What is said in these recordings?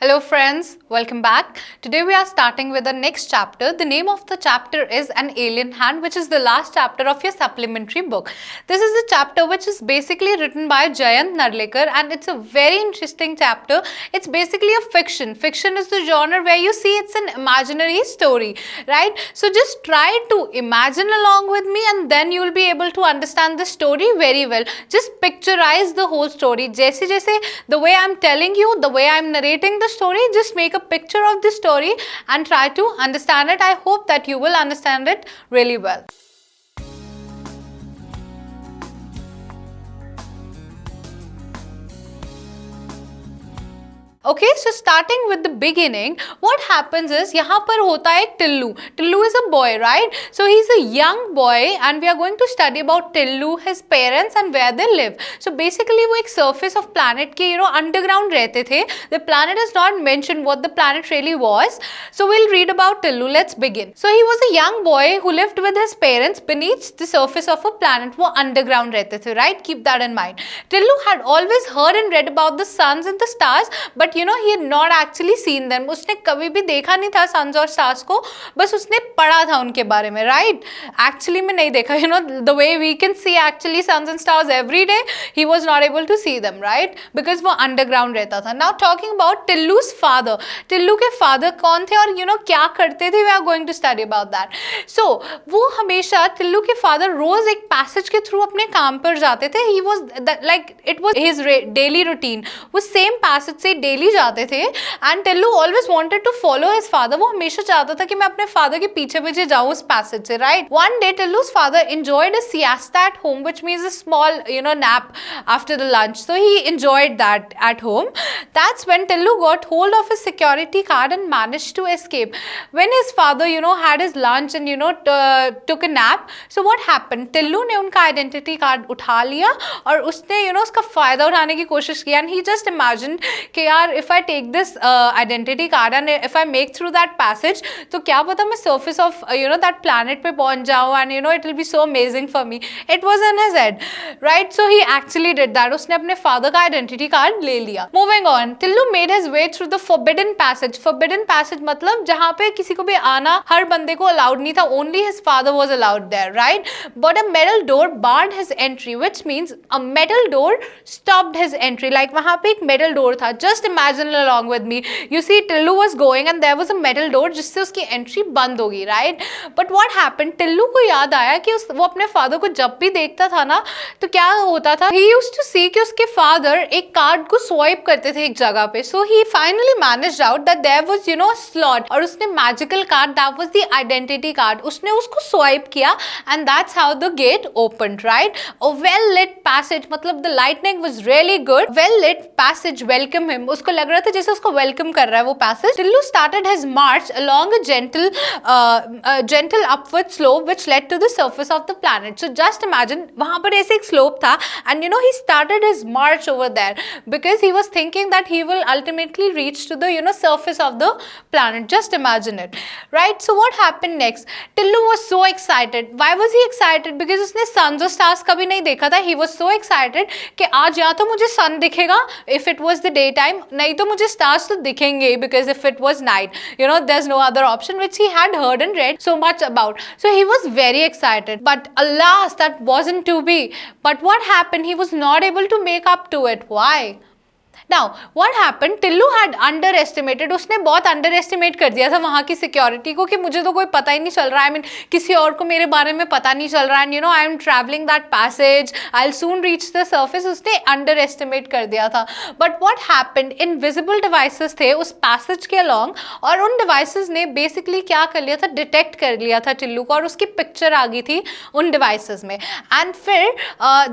Hello friends, welcome back. Today we are starting with the next chapter. The name of the chapter is An Alien Hand, which is the last chapter of your supplementary book. This is a chapter which is basically written by Jayant Narlikar and it's a very interesting chapter. It's basically a fiction. Fiction is the genre where you see it's an imaginary story, right? So just try to imagine along with me and then you will be able to understand the story very well. Just picturize the whole story. जैसे जैसे the way I'm telling you, the way I'm narrating the story, just make a picture of the story and try to understand it. I hope that you will understand it really well. Okay, so starting with the beginning, what happens is यहाँ पर होता है एक Tillu. Tillu is a boy, right? So he's a young boy and we are going to study about Tillu, his parents and where they live. So basically वो एक surface of planet के underground रहते थे. The planet is not mentioned what the planet really was. So we'll read about Tillu. Let's begin. So he was a young boy who lived with his parents beneath the surface of a planet. वो underground रहते थे, right? Keep that in mind. Tillu had always heard and read about the suns and the stars, but he had not actually seen them. उसने कभी भी देखा नहीं था sons और स्टार्स को, बस उसने पढ़ा था उनके बारे में, right? Actually में नहीं देखा, the way we can see actually suns and stars every day, he was not able to see them, right? Because वो underground रहता था. Now talking about टिल्लू's father. Tillu के father कौन थे और क्या करते थे? We are going to study about that. So वो हमेशा टिल्लू के father रोज एक passage के थ्रू अपने काम पर जाते थे. He was like it was his daily routine. वो same passage से daily जाते थे and Tillu always wanted to follow his father. वो हमेशा चाहता था कि मैं अपने father के पीछे पीछे जाऊँ उस passage से, right? One day टिल्लू's father enjoyed a siesta at home, which means a small nap after the lunch. So he enjoyed that at home. That's when Tillu got hold of his security card and managed to escape. When his father had his lunch and took a nap, so what happened? Tillu ने उनका identity card उठा लिया और उसने उसका फायदा उठाने की कोशिश किया and he just imagined कि यार if I take this identity card and if I make through that passage, तो क्या पता मैं surface of that planet पे पहुंच जाऊँ and it will be so amazing for me. It was in his head, right? So he actually did that. उसने अपने father का identity card ले लिया. Moving on, Tillu made his way through the forbidden passage. Forbidden passage मतलब जहाँ पे किसी को भी आना हर बंदे को allowed नहीं था. Only his father was allowed there, right? But a metal door barred his entry, which means a metal door stopped his entry. Like वहाँ पे एक metal door था. Just imagine along with me. You see, Tillu was going and there was a metal door जिससे उसकी entry बंद होगी, right? But what happened? Tillu को याद आया कि वो अपने father को जब भी देखता था ना, तो क्या होता था? He used to see कि उसके father एक card को swipe करते थे एक जगह पे. So he finally managed out that there was a slot और उसने magical card, that was the identity card. उसने उसको swipe किया and that's how the gate opened, right? A well lit passage, मतलब the lightning was really good. Well lit passage welcome him. उसको लग रहा था जैसे उसको वेलकम कर रहा है वो passage. Tillu started his march along a gentle upward slope which led to the surface of the planet. So just imagine वहाँ पर ऐसे एक slope था and he started his march over there because he was thinking that he will ultimately reach to the surface of the planet. Just imagine it, right? So what happened next? Tillu was so excited. Why was he excited? Because उसने suns और stars कभी नहीं देखा था. He was so excited कि आज या तो मुझे sun दिखेगा if it was the daytime, नहीं तो मुझे stars तो दिखेंगे because if it was night, there's no other option, which he had heard and read so much about. So he was very excited, but alas, that wasn't to be. But what happened? He was not able to make up to it. Why? Now, what happened? Tillu had underestimated. उसने बहुत underestimate कर दिया था वहाँ की security को कि मुझे तो कोई पता ही नहीं चल रहा है. I mean, किसी और को मेरे बारे में पता नहीं चल रहा है. I am traveling that passage. I'll soon reach the surface. उसने underestimate कर दिया था. But what happened? Invisible devices थे उस passage के along और उन devices ने basically क्या कर लिया था? Detect कर लिया था टिल्लू को और उसकी picture आ गई थी उन devices में. And फिर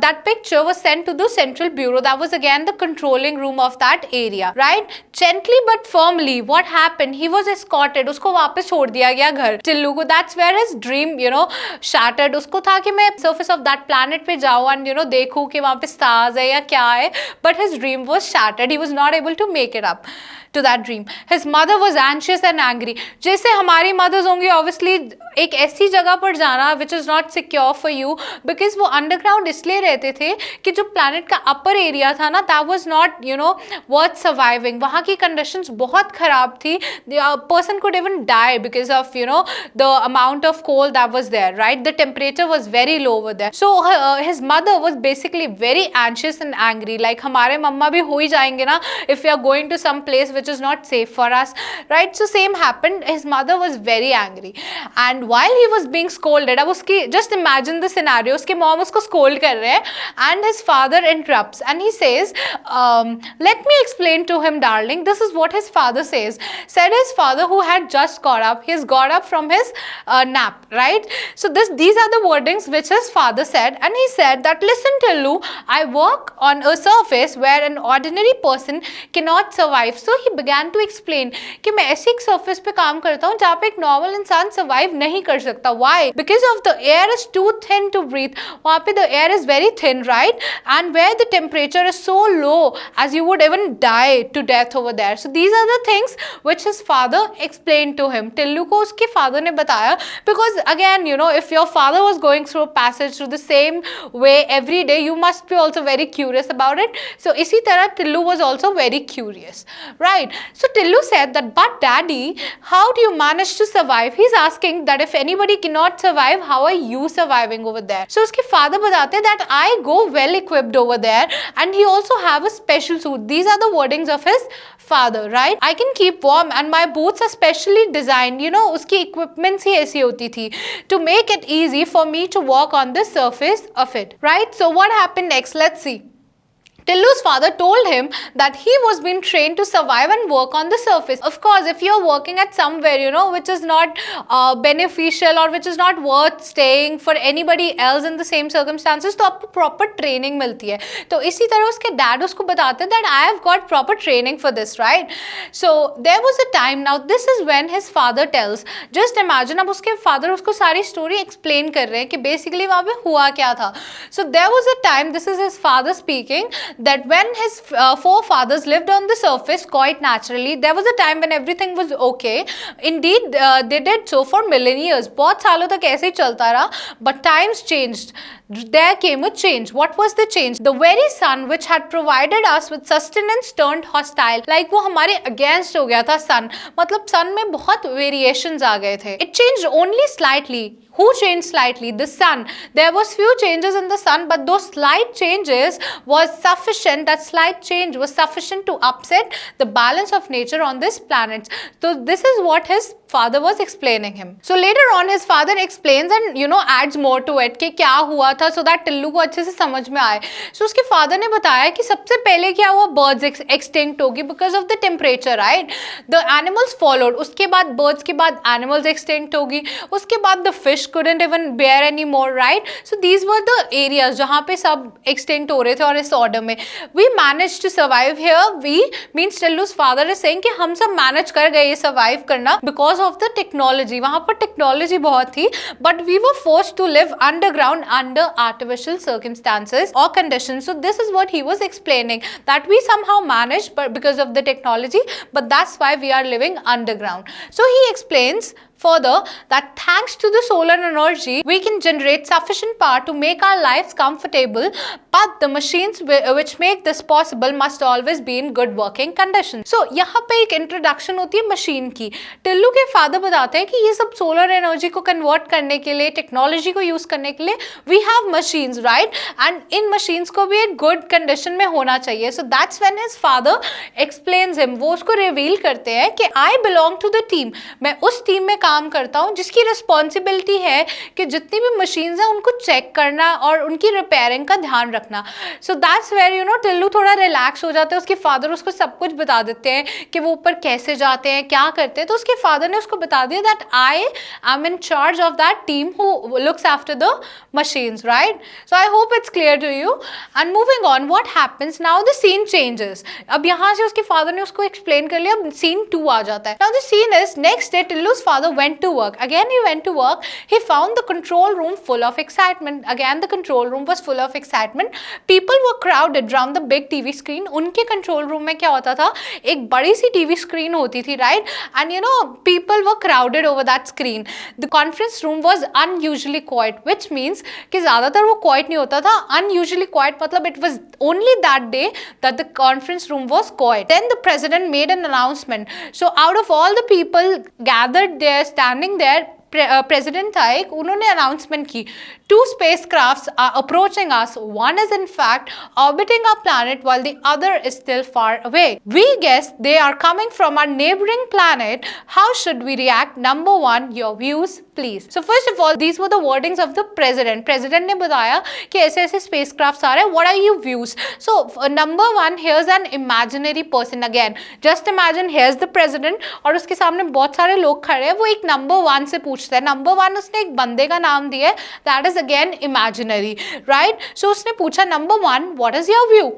that picture was sent to the Central Bureau. That was again the controlling room of that area, right? Gently but firmly, what happened? He was escorted. उसको वापस छोड़ दिया गया घर टिल्लू को. That's where his dream, shattered. उसको था कि मैं surface of that planet पे जाऊँ and देखूँ कि वहाँ पे stars है या क्या है. But his dream was shattered. He was not able to make it up. to that dream. His mother was anxious and angry. जैसे हमारी mothers होंगी obviously एक ऐसी जगह पर जाना which is not secure for you, because वो underground इसलिए रहते थे कि जो planet का upper area था ना, that was not worth surviving. वहाँ की conditions बहुत खराब थी. The person could even die because of the amount of coal that was there, right? The temperature was very low over there. So his mother was basically very anxious and angry. Like हमारे मम्मा भी हो ही जाएंगे ना if we are going to some place which is not safe for us, right? So same happened. His mother was very angry, and while he was being scolded, अब उसकी just imagine the scenario, उसके mom उसको scold कर रहे हैं, and his father interrupts and he says, let me explain to him, darling. This is what his father says. Said his father, who had just got up. He's got up from his nap, right? So these are the wordings which his father said, and he said that, listen Tillu, I work on a surface where an ordinary person cannot survive. So he began to explain कि मैं ऐसी एक surface पे काम करता हूँ जहाँ पे एक normal इंसान survive नहीं कर सकता. Why? Because of the air is too thin to breathe. वहाँ पे the air is very thin, right? And where the temperature is so low as you would even die to death over there. So these are the things which his father explained to him. Tillu को उसके father ने बताया, because again if your father was going through a passage through the same way every day, you must be also very curious about it. So इसी तरह Tillu was also very curious, right? So Tillu said that, but daddy, how do you manage to survive? He's asking that if anybody cannot survive, how are you surviving over there? So उसके father बताते हैं that I go well equipped over there, and he also have a special suit. These are the wordings of his father, right? I can keep warm and my boots are specially designed. उसकी equipments ही ऐसी होती थी to make it easy for me to walk on the surface of it, right? So what happened next? Let's see. Tillu's father told him that he was being trained to survive and work on the surface. Of course, if you're working at somewhere, which is not beneficial or which is not worth staying for anybody else in the same circumstances, तो आपको proper training मिलती है. तो इसी तरह उसके dad उसको बताते हैं that I have got proper training for this, right? So there was a time, now this is when his father tells, just imagine, अब उसके father उसको सारी story explain कर रहे हैं कि basically वहाँ पे हुआ क्या था. So there was a time, this is his father speaking, that when his forefathers lived on the surface quite naturally, there was a time when everything was okay. Indeed, they did so for millennials. बहुत सालों तक ऐसे ही चलता रहा. But times changed. There came a change. What was the change? The very sun which had provided us with sustenance turned hostile. Like वो हमारे against हो गया था sun. मतलब sun में बहुत variations आ गए थे. It changed only slightly. Who changed slightly? The sun. There was few changes in the sun, but those slight changes was sufficient. That slight change was sufficient to upset the balance of nature on this planet. So this is what his father was explaining him. So later on his father explains and adds more to it कि क्या हुआ था, so that Tillu को अच्छे से समझ में आए. So उसके father ने बताया कि सबसे पहले क्या हुआ, birds extinct होगी because of the temperature, right? The animals followed. उसके बाद birds के बाद animals extinct होगी. उसके बाद the fish couldn't even bear anymore, right? So these were the areas जहाँ पे सब extinct हो रहे थे और इस order में. We managed to survive here. We means टिल्लू's father is saying कि हम सब manage कर गए ये survive करना because of the technology. वहाँ पर technology बहुत थी, but we were forced to live underground under artificial circumstances or conditions. So this is what he was explaining, that we somehow managed but because of the technology, but that's why we are living underground. So he explains further that thanks to the solar energy, we can generate sufficient power to make our lives comfortable, but the machines which make this possible must always be in good working condition. So यहाँ पे एक introduction होती है machine की. टिल्लू के father बताते हैं कि ये सब solar energy को convert करने के लिए, technology को use करने के लिए, we have machines, right? And in machines को भी एक good condition में होना चाहिए. So that's when his father explains him. वो उसको reveal करते हैं कि I belong to the team. मैं उस team में काम करता हूँ जिसकी रिस्पॉन्सिबिलिटी है कि जितनी भी मशीन्स हैं उनको चेक करना और उनकी रिपेयरिंग का ध्यान रखना. सो दैट्स वेयर टिल्लू थोड़ा रिलैक्स हो जाता है. उसके फादर उसको सब कुछ बता देते हैं कि वो ऊपर कैसे जाते हैं, क्या करते हैं. तो उसके फादर ने उसको बता दिया that I am in charge of that team who looks after the machines, right? So I hope it's clear to you. And moving on, what happens now, the scene changes. अब यहाँ से उसके father ने उसको explain कर लिया. अब scene 2 आ जाता है. Now the scene is next day Tillu's father went to work. Again he went to work. He found the control room full of excitement. Again the control room was full of excitement. People were crowded around the big TV screen. उनके control room में क्या होता था, एक बड़ी सी TV screen होती थी, right? And you know, people were crowded over that screen. The conference room was unusually quiet, which means कि ज़्यादातर वो quiet नहीं होता था. Unusually quiet मतलब it was only that day that the conference room was quiet. Then the president made an announcement. So out of all the people gathered there, standing there, president था एक, उन्होंने announcement की, 2 spacecrafts are approaching us. One is in fact orbiting our planet while the other is still far away. We guess they are coming from our neighboring planet. How should we react? Number 1, your views please. So first of all, these were the wordings of the president. President ने बताया कि ऐसे ऐसे spacecrafts आ रहे हैं. What are your views? So number 1, here's an imaginary person again. Just imagine here's the president और उसके सामने बहुत सारे लोग खड़े हैं. वो एक number 1 से पूछता है. Number 1 उसने एक बंदे का नाम दिया है. That is again imaginary, right? So उसने पूछा number 1, what is your view?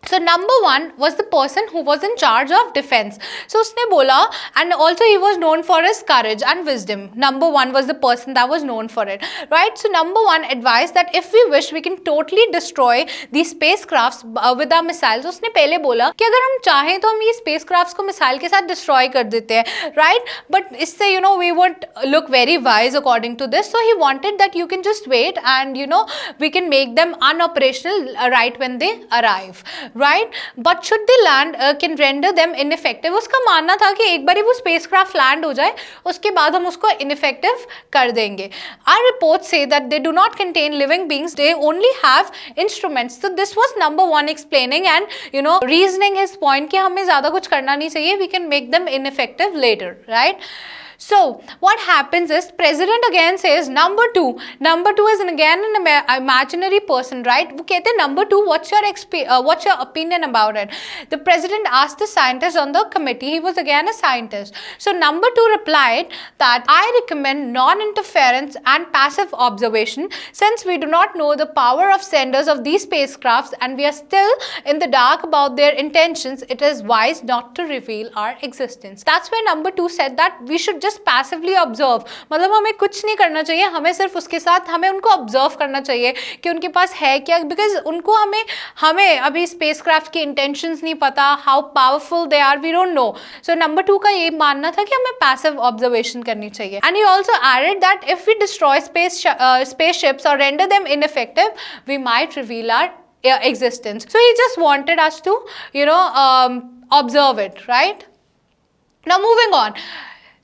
So number 1 was the person who was in charge of defense. So उसने बोला, and also he was known for his courage and wisdom. Number 1 was the person that was known for it, right? So number 1 advised that if we wish, we can totally destroy these spacecrafts with our missiles. उसने पहले बोला कि अगर हम चाहें तो हम ये spacecrafts को मिसाइल के साथ destroy कर देते हैं, right? But इससे you know we would look very wise according to this. So he wanted that you can just wait and you know we can make them unoperational right when they arrive. Right, but should they land can render them ineffective. उसका मानना था कि एक बार वो spacecraft land हो जाए उसके बाद हम उसको ineffective कर देंगे. Our reports say that they do not contain living beings, they only have instruments. So this was number 1 explaining and you know reasoning his point कि हमें ज़्यादा कुछ करना नहीं चाहिए, we can make them ineffective later, right? So what happens is president again says number 2 is again an imaginary person, right? वो कहते हैं number 2, what's your opinion about it? The president asked the scientist on the committee. He was again a scientist. So number 2 replied that I recommend non-interference and passive observation. Since we do not know the power of senders of these spacecrafts and we are still in the dark about their intentions, it is wise not to reveal our existence. That's why number 2 said that we should just passively observe. मतलब हमें कुछ नहीं करना चाहिए, हमें सिर्फ उसके साथ हमें उनको observe करना चाहिए कि उनके पास है क्या, because उनको हमें अभी spacecraft की intentions नहीं पता, how powerful they are, we don't know. So number 2 का ये मानना था कि हमें passive observation करनी चाहिए. And he also added that if we destroy spaceships or render them ineffective, we might reveal our existence. So he just wanted us to, you know, observe it, right? Now moving on.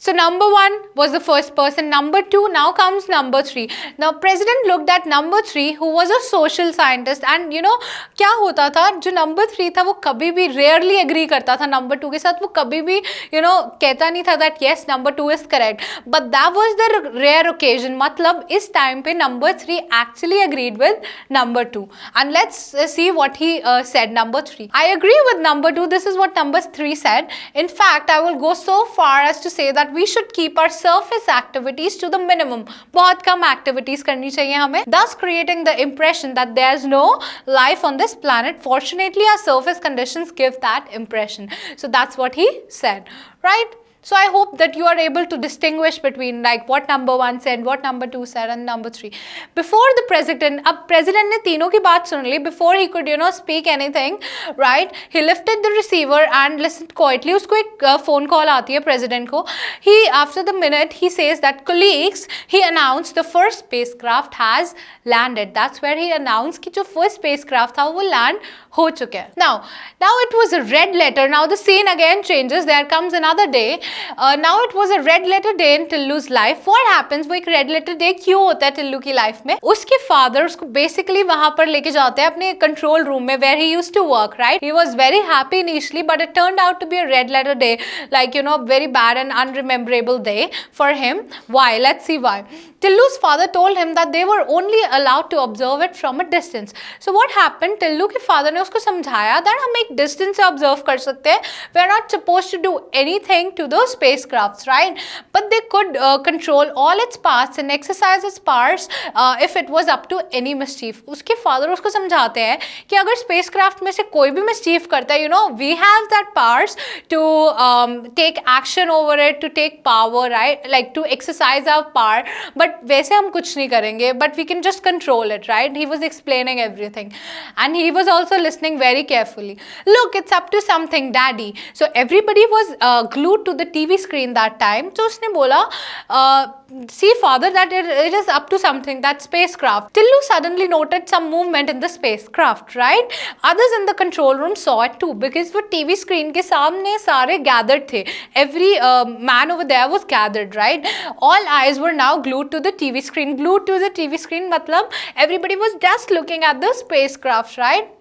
So number 1 was the first person. Number 2, now comes number 3. Now president looked at number 3 who was a social scientist and you know क्या होता था, जो number 3 था वो कभी भी rarely agree करता था number 2 के साथ. वो कभी भी you know कहता नहीं था that yes number 2 is correct. But that was the rare occasion. मतलब इस time पे number 3 actually agreed with number 2. And let's see what he said. Number 3. I agree with number 2. This is what number 3 said. In fact, I will go so far as to say that we should keep our surface activities to the minimum. बहुत कम activities करनी चाहिए हमें. Thus creating the impression that there is no life on this planet. Fortunately, our surface conditions give that impression. So that's what he said, right? So I hope that you are able to distinguish between like what number 1 said, what number 2 said and number 3. Before the president, अब president ने तीनों की बात सुन ली, before he could you know speak anything, right? He lifted the receiver and listened quietly. उसको एक phone call आती है president को. He after the minute he says that colleagues, he announced the first spacecraft has landed. That's where he announced कि जो first spacecraft था वो land हो चुका है. Now it was a red letter. Now the scene again changes. There comes another day. Now it was a red letter day in Tillu's life. What happens? वो एक red letter day क्यों होता है टिल्लू की life में? उसके father उसको basically वहाँ पर लेके जाते हैं अपने control room में where he used to work, right? He was very happy initially, but it turned out to be a red letter day, like you know, very bad and unrememberable day for him. Why? Let's see why. Tillu's father told him that they were only allowed to observe it from a distance. So what happened? Tillu के father ने उसको समझाया that हम एक distance से observe कर सकते हैं. We are not supposed to do anything to those spacecrafts, right? But they could control all its parts and exercise its powers if it was up to any mischief. उसके father उसको समझाते हैं कि अगर spacecraft में से कोई भी mischief करता है, you know, we have that powers to take action over it, to take power, right? Like to exercise our power. But वैसे हम कुछ नहीं करेंगे, but we can just control it, right? He was explaining everything, and he was also listening very carefully. Look, it's up to something, Daddy. So everybody was glued to the TV screen that time. So उसने बोला, see father, that it is up to something, that spacecraft. Tillu suddenly noted some movement in the spacecraft, right? Others in the control room saw it too, because वो TV screen के सामने सारे gathered थे. Every man over there was gathered, right? All eyes were now glued to the TV screen. Glued to the TV screen मतलब everybody was just looking at the spacecraft, right?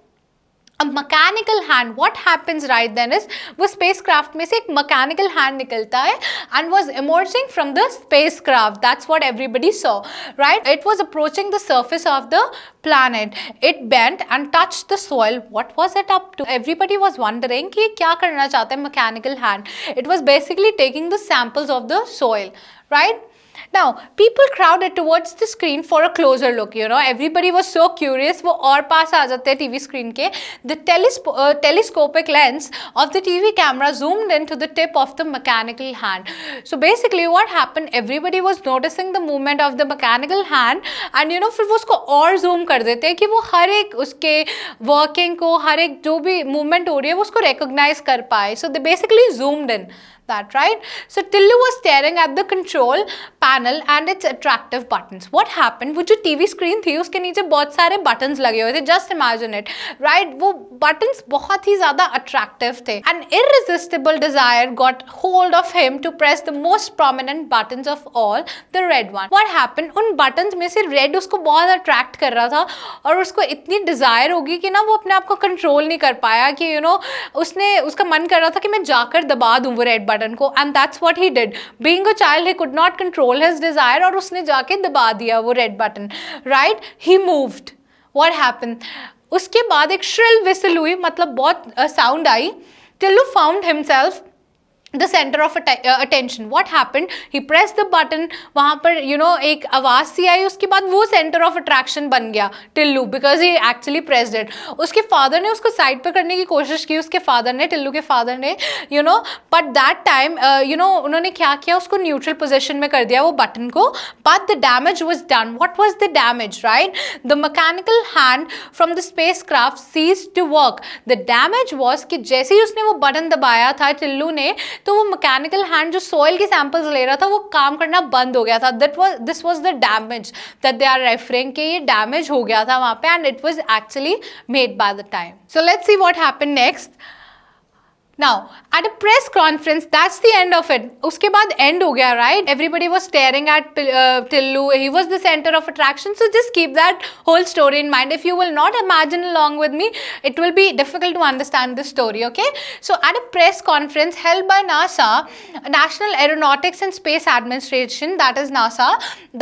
A mechanical hand, what happens right then is वो spacecraft में से एक mechanical hand निकलता है and was emerging from the spacecraft. That's what everybody saw, right? It was approaching the surface of the planet. It bent and touched the soil. What was it up to? Everybody was wondering कि क्या करना चाहता है mechanical hand. It was basically taking the samples of the soil, right? Now, people crowded towards the screen for a closer look, you know, everybody was so curious, वो और पास आ जाते हैं TV screen के. The telescopic lens of the TV camera zoomed into the tip of the mechanical hand. So basically what happened, everybody was noticing the movement of the mechanical hand, and you know, फिर वो उसको और zoom कर देते हैं कि वो हर एक उसके working को, हर एक जो भी movement हो रही है वो उसको recognize कर पाए. So they basically zoomed in that, right? So Tillu was staring at the control panel and its attractive buttons. What happened? वो जो TV screen थी उसके नीचे बहुत सारे buttons लगे हुए थे. Just imagine it, right? वो buttons बहुत ही ज़्यादा attractive थे. An irresistible desire got hold of him to press the most prominent buttons of all, the red one. What happened? उन buttons में से red उसको बहुत attract कर रहा था और उसको इतनी desire होगी कि ना वो अपने आप को control नहीं कर पाया कि you know उसका मन कर रहा था कि मैं जाकर दबा दूँ वो red button को, and that's what he did. Being a child, he could not control his desire और उसने जाके दबा दिया वो red button, right? He moved. What happened? उसके बाद एक shrill whistle हुई, मतलब बहुत sound I. Tillu found himself the center of attention. What happened? He pressed the button. वहाँ पर you know एक आवाज़ सी आई, उसके बाद वो center of attraction बन गया Tillu, because he actually pressed it. उसके father ने उसको side पे करने की कोशिश की, उसके father ने, टिल्लू के father ने, you know, but that time you know उन्होंने क्या किया, उसको neutral position में कर दिया वो button को, but the damage was done. What was the damage, right? The mechanical hand from the spacecraft ceased to work. The damage was कि जैसे ही उसने वो button दबाया था टिल्लू ने, तो वो मैकेनिकल हैंड जो सॉइल के सैंपल्स ले रहा था वो काम करना बंद हो गया था. This was the damage that they are referring कि ये डैमेज हो गया था वहाँ पे, and it was actually made by the time. So let's see what happened next. Now, at a press conference, that's the end of it. उसके बाद end हो गया, right? Everybody was staring at Tillu. He was the center of attraction. So just keep that whole story in mind. If you will not imagine along with me, it will be difficult to understand this story, okay? So at a press conference held by NASA, National Aeronautics and Space Administration, that is NASA,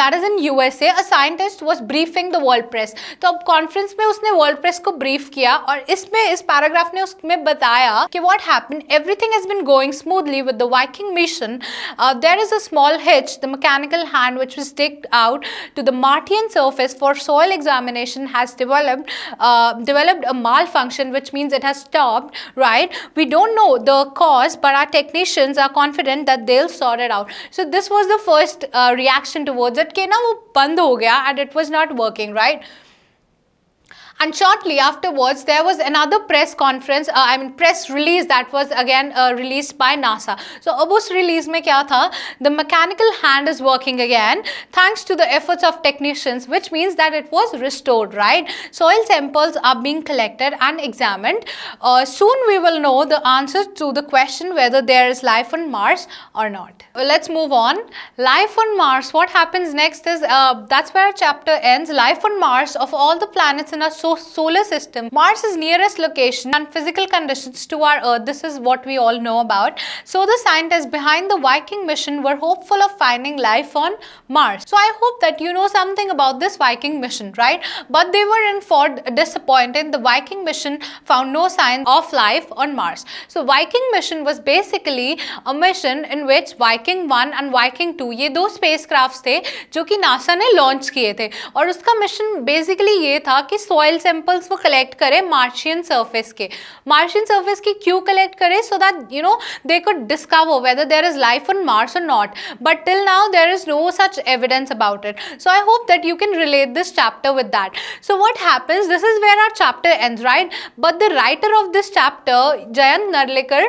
that is in USA, a scientist was briefing the world press. तो अब conference में उसने world press को brief किया, और इसमें इस paragraph ने उसमें बताया कि what happened. Everything has been going smoothly with the Viking mission. There is a small hitch. The mechanical hand which was digged out to the Martian surface for soil examination has developed a malfunction, which means it has stopped, right? We don't know the cause, but our technicians are confident that they'll sort it out. So this was the first reaction towards it कि ना वो बंद हो गया and it was not working, right? And shortly afterwards, there was another press conference, press release that was again released by NASA. So, अब उस release में क्या था? The mechanical hand is working again thanks to the efforts of technicians, which means that it was restored, right? Soil samples are being collected and examined. Soon we will know the answer to the question whether there is life on Mars or not. Let's move on. Life on Mars. What happens next is, that's where our chapter ends. Life on Mars, of all the planets in our solar solar system, Mars is nearest location and physical conditions to our Earth. This is what we all know about. So the scientists behind the Viking mission were hopeful of finding life on Mars. So I hope that you know something about this Viking mission, right? But they were in fact disappointed. The Viking mission found no sign of life on Mars. So Viking mission was basically a mission in which Viking 1 and Viking 2 ये दो spacecrafts थे जो कि NASA ने launch किए थे, और उसका मिशन बेसिकली ये था कि सॉइल सैंपल्स वो कलेक्ट करे मार्शियन सरफेस के. मार्शियन सरफेस की क्यों कलेक्ट करे? So that you know they could discover whether there is life on Mars और not, but till now there is no such evidence about it. So I hope that you can relate this chapter with that. So what happens, this is where our chapter ends, right? But the writer of this chapter, Jayant Narlikar,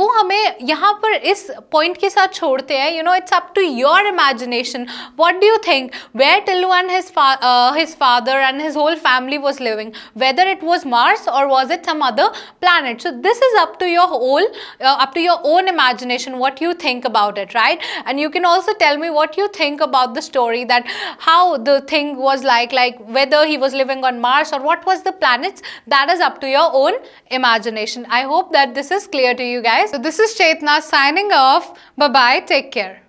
वो हमें यहाँ पर इस point के साथ छोड़ते हैं, you know, it's up to your imagination. What do you think where Tillu and his father and his whole family was living, whether it was Mars or was it some other planet? So this is up to your whole up to your own imagination what you think about it, right? And you can also tell me what you think about the story, that how the thing was like whether he was living on Mars or what was the planets. That is up to your own imagination. I hope that this is clear to you guys. So this is Chetna signing off. Bye bye, take care.